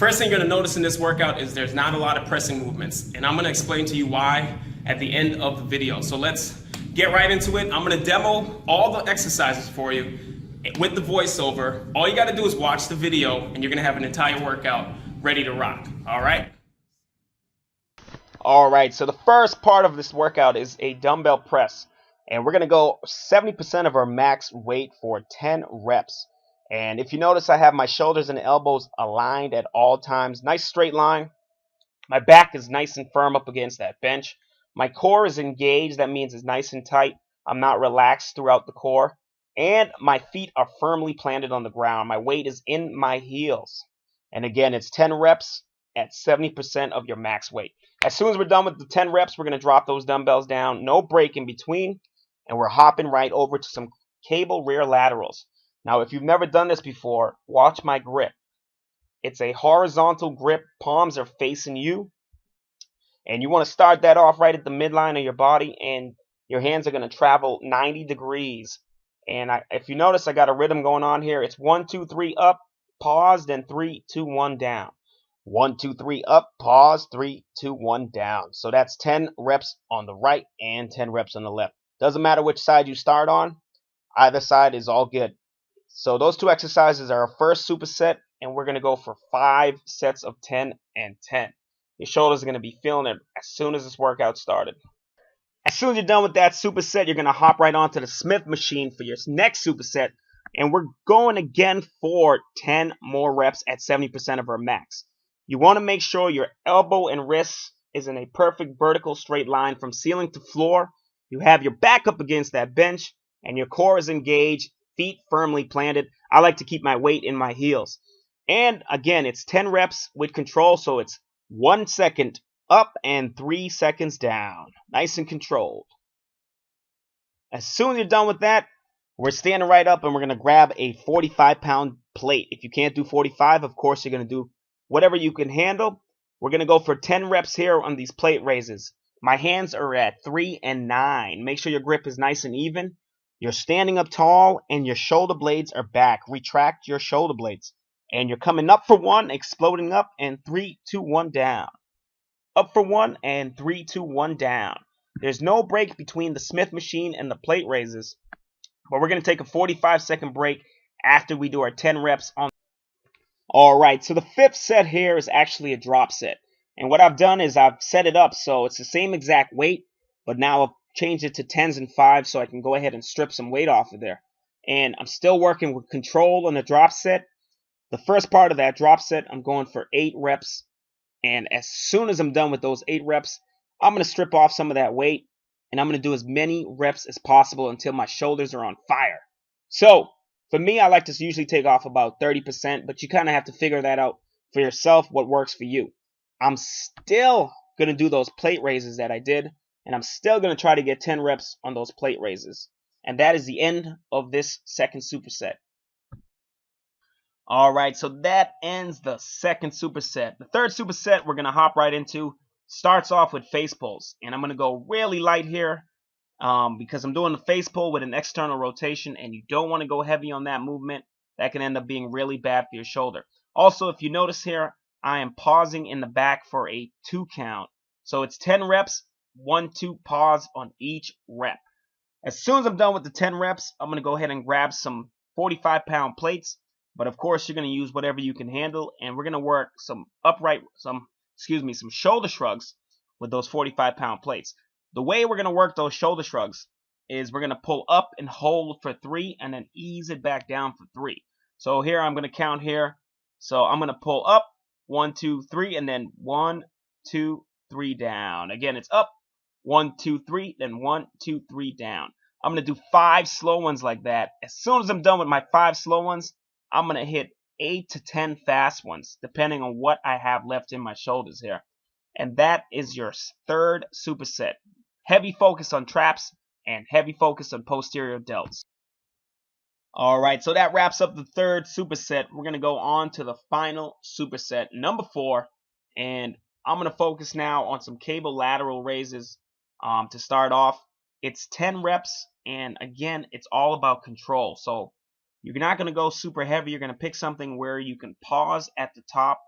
First thing you're going to notice in this workout is there's not a lot of pressing movements, and I'm going to explain to you why at the end of the video. So let's get right into it. I'm going to demo all the exercises for you with the voiceover. All you got to do is watch the video, and you're going to have an entire workout ready to rock. All right? All right, so the first part of this workout is a dumbbell press, and we're going to go 70% of our max weight for 10 reps. And if you notice, I have my shoulders and elbows aligned at all times. Nice straight line. My back is nice and firm up against that bench. My core is engaged. That means it's nice and tight. I'm not relaxed throughout the core. And my feet are firmly planted on the ground. My weight is in my heels. And again, it's 10 reps at 70% of your max weight. As soon as we're done with the 10 reps, we're going to drop those dumbbells down. No break in between. And we're hopping right over to some cable rear laterals. Now, if you've never done this before, watch my grip. It's a horizontal grip. Palms are facing you. And you want to start that off right at the midline of your body. And your hands are going to travel 90 degrees. And if you notice, I got a rhythm going on here. It's 1, 2, 3 up, pause, then 3, 2, 1 down. 1, 2, 3 up, pause, 3, 2, 1 down. So that's 10 reps on the right and 10 reps on the left. Doesn't matter which side you start on. Either side is all good. So those two exercises are our first superset, and we're going to go for 5 sets of 10 and 10. Your shoulders are going to be feeling it as soon as this workout started. As soon as you're done with that superset, you're going to hop right onto the Smith machine for your next superset, and we're going again for 10 more reps at 70% of our max. You want to make sure your elbow and wrist is in a perfect vertical straight line from ceiling to floor. You have your back up against that bench, and your core is engaged, feet firmly planted. I like to keep my weight in my heels. And again, it's 10 reps with control, so it's 1 second up and 3 seconds down. Nice and controlled. As soon as you're done with that, we're standing right up and we're going to grab a 45-pound plate. If you can't do 45, of course, you're going to do whatever you can handle. We're going to go for 10 reps here on these plate raises. My hands are at 3 and 9. Make sure your grip is nice and even. You're standing up tall and your shoulder blades are back. Retract your shoulder blades. And you're coming up for 1, exploding up, and 3, 2, 1 down. Up for 1 and 3, 2, 1 down. There's no break between the Smith machine and the plate raises. But we're going to take a 45-second break after we do our 10 reps on. Alright, so the 5th set here is actually a drop set. And what I've done is I've set it up so it's the same exact weight, but now I've changed it to 10s and 5s so I can go ahead and strip some weight off of there. And I'm still working with control on the drop set. The first part of that drop set, I'm going for 8 reps. And as soon as I'm done with those 8 reps, I'm going to strip off some of that weight. And I'm going to do as many reps as possible until my shoulders are on fire. So, for me, I like to usually take off about 30%, but you kind of have to figure that out for yourself, what works for you. I'm still going to do those plate raises that I did, and I'm still going to try to get 10 reps on those plate raises. And that is the end of this second superset. Alright, so that ends the second superset. The third superset we're going to hop right into starts off with face pulls. And I'm going to go really light here. Because I'm doing the face pull with an external rotation, and you don't want to go heavy on that movement. That can end up being really bad for your shoulder. Also, if you notice here, I am pausing in the back for a 2 count. So it's 10 reps, 1, 2, pause on each rep. As soon as I'm done with the 10 reps, I'm going to go ahead and grab some 45-pound plates. But of course, you're going to use whatever you can handle, and we're going to work some shoulder shrugs with those 45-pound plates. The way we're going to work those shoulder shrugs is we're going to pull up and hold for 3 and then ease it back down for 3. So here I'm going to count here. So I'm going to pull up 1, 2, 3 and then 1, 2, 3 down. Again, it's up 1, 2, 3, then 1, 2, 3 down. I'm going to do 5 slow ones like that. As soon as I'm done with my 5 slow ones, I'm going to hit 8 to 10 fast ones depending on what I have left in my shoulders here. And that is your third superset. Heavy focus on traps and heavy focus on posterior delts. Alright, so that wraps up the third superset. We're going to go on to the final superset, number 4. And I'm going to focus now on some cable lateral raises to start off. It's 10 reps, and again, it's all about control. So you're not going to go super heavy. You're going to pick something where you can pause at the top,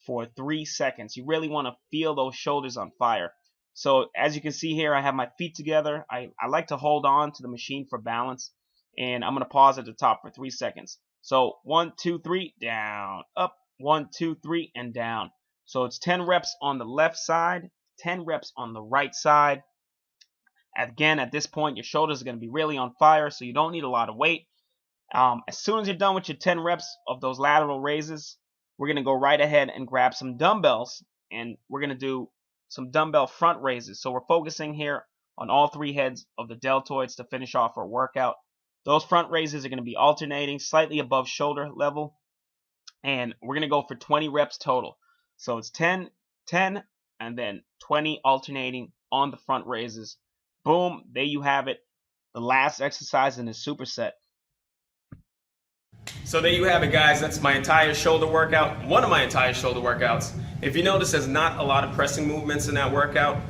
for 3 seconds. You really want to feel those shoulders on fire. So as you can see here, I have my feet together. I like to hold on to the machine for balance, and I'm going to pause at the top for 3 seconds. So 1, 2, 3, down, up, 1, 2, 3, and down. So it's 10 reps on the left side, 10 reps on the right side. Again, at this point, your shoulders are going to be really on fire, so you don't need a lot of weight. As soon as you're done with your 10 reps of those lateral raises, we're going to go right ahead and grab some dumbbells, and we're going to do some dumbbell front raises. So we're focusing here on all 3 heads of the deltoids to finish off our workout. Those front raises are going to be alternating slightly above shoulder level, and we're going to go for 20 reps total. So it's 10, 10, and then 20 alternating on the front raises. Boom, there you have it. The last exercise in the superset. So there you have it, guys. That's my entire shoulder workout, one of my entire shoulder workouts. If you notice, there's not a lot of pressing movements in that workout.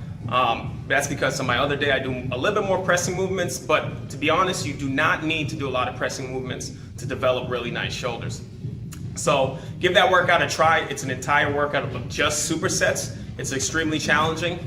That's because on my other day I do a little bit more pressing movements, but to be honest, you do not need to do a lot of pressing movements to develop really nice shoulders. So give that workout a try. It's an entire workout of just supersets. It's extremely challenging.